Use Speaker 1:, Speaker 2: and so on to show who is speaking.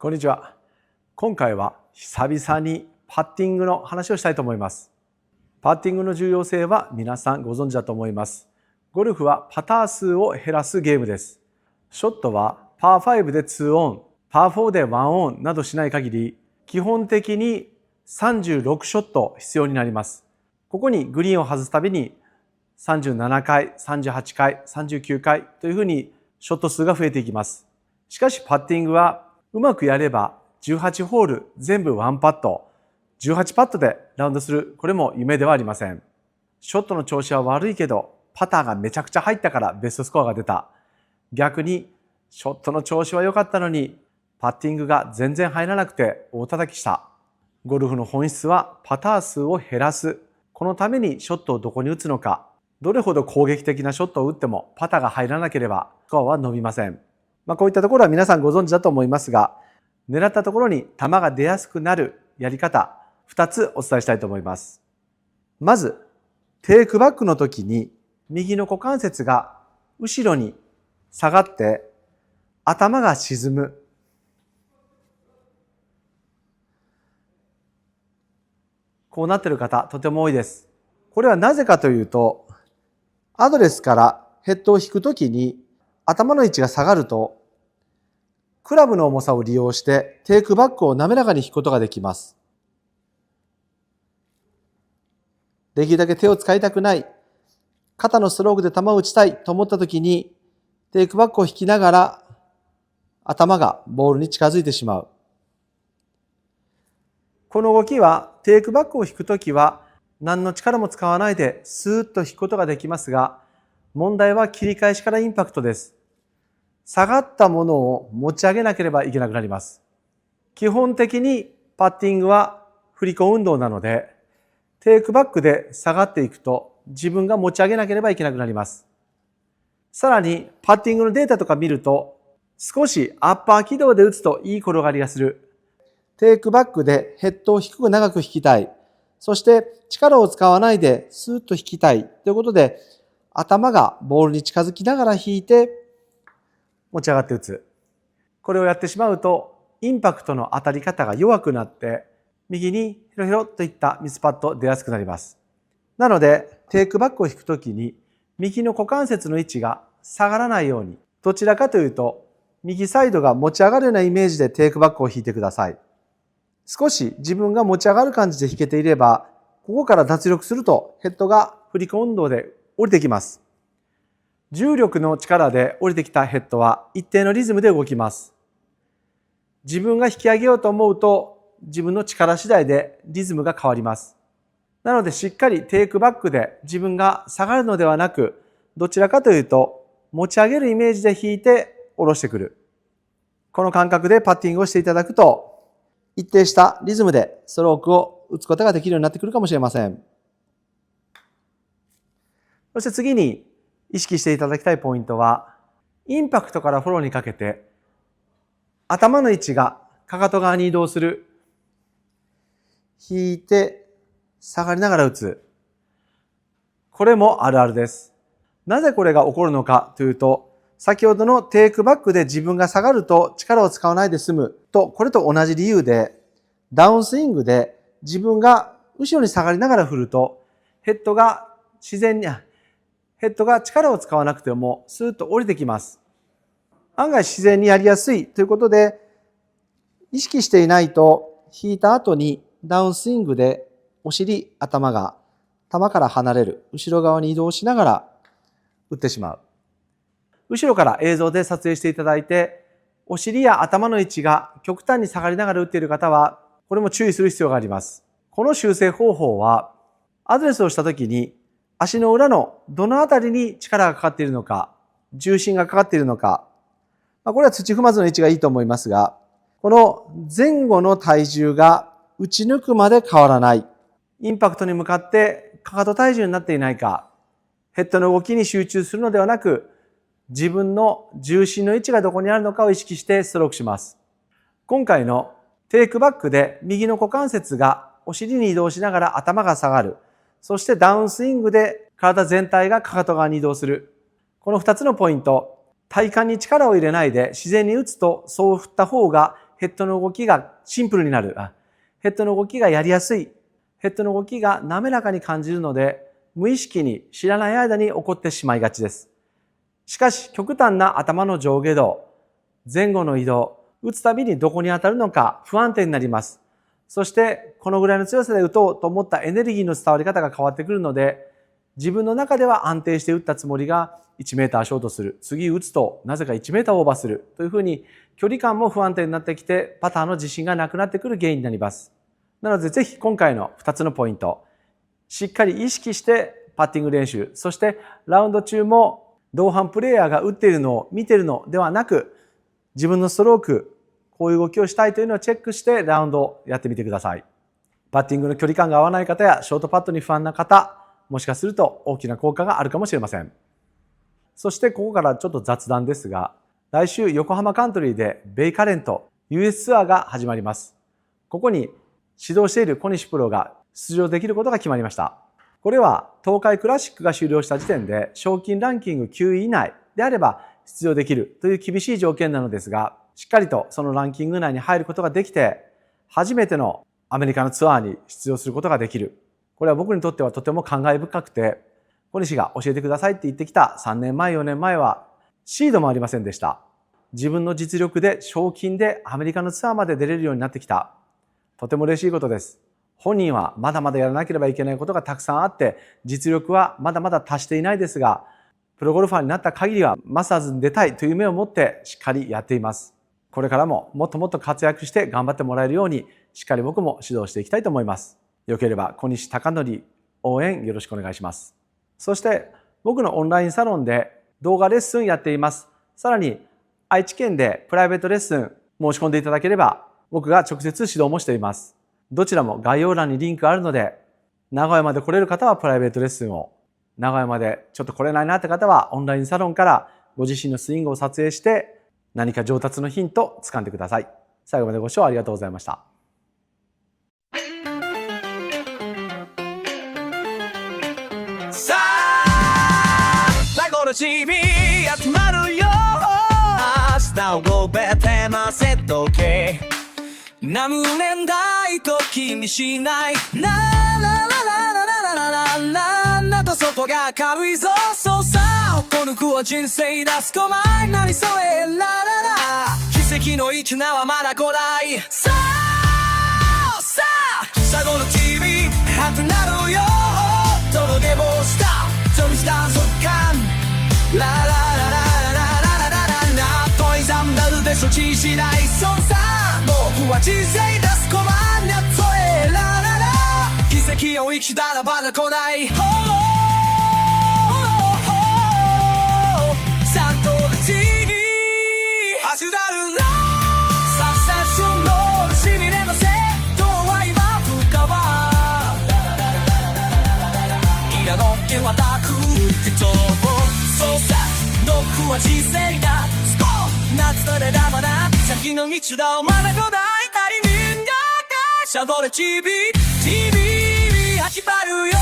Speaker 1: こんにちは。今回は久々にパッティングの話をしたいと思います。パッティングの重要性は皆さんご存知だと思います。ゴルフはパター数を減らすゲームです。ショットはパー5で2オン、パー4で1オンなどしない限り、基本的に36ショット必要になります。ここにグリーンを外すたびに37回、38回、39回というふうにショット数が増えていきます。しかしパッティングはうまくやれば18ホール全部ワンパット、18パットでラウンドする、これも夢ではありません。ショットの調子は悪いけど、パターがめちゃくちゃ入ったからベストスコアが出た。逆に、ショットの調子は良かったのに、パッティングが全然入らなくて大叩きした。ゴルフの本質はパター数を減らす。このためにショットをどこに打つのか、どれほど攻撃的なショットを打ってもパターが入らなければスコアは伸びません。こういったところは皆さんご存知だと思いますが、狙ったところに球が出やすくなるやり方、2つお伝えしたいと思います。まず、テイクバックの時に右の股関節が後ろに下がって頭が沈む。こうなっている方、とても多いです。これはなぜかというと、アドレスからヘッドを引くときに頭の位置が下がると、クラブの重さを利用してテイクバックを滑らかに引くことができます。できるだけ手を使いたくない、肩のストロークで球を打ちたいと思ったときに、テイクバックを引きながら頭がボールに近づいてしまう。この動きはテイクバックを引くときは何の力も使わないでスーッと引くことができますが、問題は切り返しからインパクトです。下がったものを持ち上げなければいけなくなります。基本的にパッティングは振り子運動なので、テイクバックで下がっていくと自分が持ち上げなければいけなくなります。さらにパッティングのデータとか見ると、少しアッパー軌道で打つといい転がりがする。テイクバックでヘッドを低く長く引きたい。そして力を使わないでスーッと引きたいということで、頭がボールに近づきながら引いて持ち上がって打つ。これをやってしまうと、インパクトの当たり方が弱くなって、右にヒロヒロといったミスパット出やすくなります。なので、テイクバックを引くときに、右の股関節の位置が下がらないように、どちらかというと、右サイドが持ち上がるようなイメージでテイクバックを引いてください。少し自分が持ち上がる感じで引けていれば、ここから脱力するとヘッドが振り子運動で降りてきます。重力の力で降りてきたヘッドは一定のリズムで動きます。自分が引き上げようと思うと自分の力次第でリズムが変わります。なのでしっかりテイクバックで自分が下がるのではなく、どちらかというと持ち上げるイメージで引いて下ろしてくる。この感覚でパッティングをしていただくと、一定したリズムでストロークを打つことができるようになってくるかもしれません。そして次に意識していただきたいポイントは、インパクトからフォローにかけて、頭の位置がかかと側に移動する。引いて、下がりながら打つ。これもあるあるです。なぜこれが起こるのかというと、先ほどのテイクバックで自分が下がると力を使わないで済むと、これと同じ理由で、ダウンスイングで自分が後ろに下がりながら振ると、ヘッドが力を使わなくてもスーッと降りてきます。案外自然にやりやすいということで、意識していないと引いた後にダウンスイングでお尻、頭が球から離れる、後ろ側に移動しながら打ってしまう。後ろから映像で撮影していただいて、お尻や頭の位置が極端に下がりながら打っている方は、これも注意する必要があります。この修正方法は、アドレスをしたときに足の裏のどのあたりに力がかかっているのか、重心がかかっているのか、これは土踏まずの位置がいいと思いますが、この前後の体重が打ち抜くまで変わらない。インパクトに向かってかかと体重になっていないか、ヘッドの動きに集中するのではなく、自分の重心の位置がどこにあるのかを意識してストロークします。今回のテイクバックで右の股関節がお尻に移動しながら頭が下がる。そしてダウンスイングで体全体がかかと側に移動する。この2つのポイント、体幹に力を入れないで自然に打つとそう振った方がヘッドの動きがシンプルになる。ヘッドの動きがやりやすい。ヘッドの動きが滑らかに感じるので、無意識に知らない間に起こってしまいがちです。しかし、極端な頭の上下動、前後の移動、打つたびにどこに当たるのか不安定になります。そして、このぐらいの強さで打とうと思ったエネルギーの伝わり方が変わってくるので、自分の中では安定して打ったつもりが1メーターショートする。次打つとなぜか1メーターオーバーする。というふうに距離感も不安定になってきて、パターの自信がなくなってくる原因になります。なのでぜひ今回の2つのポイント、しっかり意識してパッティング練習、そしてラウンド中も同伴プレイヤーが打っているのを見ているのではなく、自分のストローク、こういう動きをしたいというのをチェックしてラウンドをやってみてください。パッティングの距離感が合わない方やショートパットに不安な方、もしかすると大きな効果があるかもしれません。そしてここからちょっと雑談ですが、来週横浜カントリーでベイカレント US ツアーが始まります。ここに指導している小西プロが出場できることが決まりました。これは東海クラシックが終了した時点で賞金ランキング9位以内であれば出場できるという厳しい条件なのですが、しっかりとそのランキング内に入ることができて、初めてのアメリカのツアーに出場することができる。これは僕にとってはとても感慨深くて、小西が教えてくださいって言ってきた3年前4年前はシードもありませんでした。自分の実力で賞金でアメリカのツアーまで出れるようになってきた。とても嬉しいことです。本人はまだまだやらなければいけないことがたくさんあって、実力はまだまだ達していないですが、プロゴルファーになった限りはマスターズに出たいという夢を持ってしっかりやっています。これからももっともっと活躍して頑張ってもらえるように、しっかり僕も指導していきたいと思います。よければ小西貴則応援よろしくお願いします。そして僕のオンラインサロンで動画レッスンやっています。さらに愛知県でプライベートレッスン申し込んでいただければ僕が直接指導もしています。どちらも概要欄にリンクあるので、名古屋まで来れる方はプライベートレッスンを、名古屋までちょっと来れないなって方はオンラインサロンからご自身のスイングを撮影して何か上達のヒントを掴んでください。最後までご視聴ありがとうございました。
Speaker 2: さあ最後のチビ集まるよ。明日をごべてませとけ。何年代と気にしない。なららららららららなと外が軽いぞ。そうさこの子は人生出すこまい。何それららら奇跡の一名はまだ来ない。さあさあ最後のチビ集まるよ。届け棒した飛びした速乾ララララララララララトイザンダルで処置しない損さ僕は人生出すこまんやつえラララ奇跡を生きたらまだ来ないサントルチに走るなサクセスのしびれのせどうは今深は嫌の手はたく人そうさ僕は人生だスコー夏でだまだ先の道だまだ来ないタイミングがシャドレチビチビ始まるよ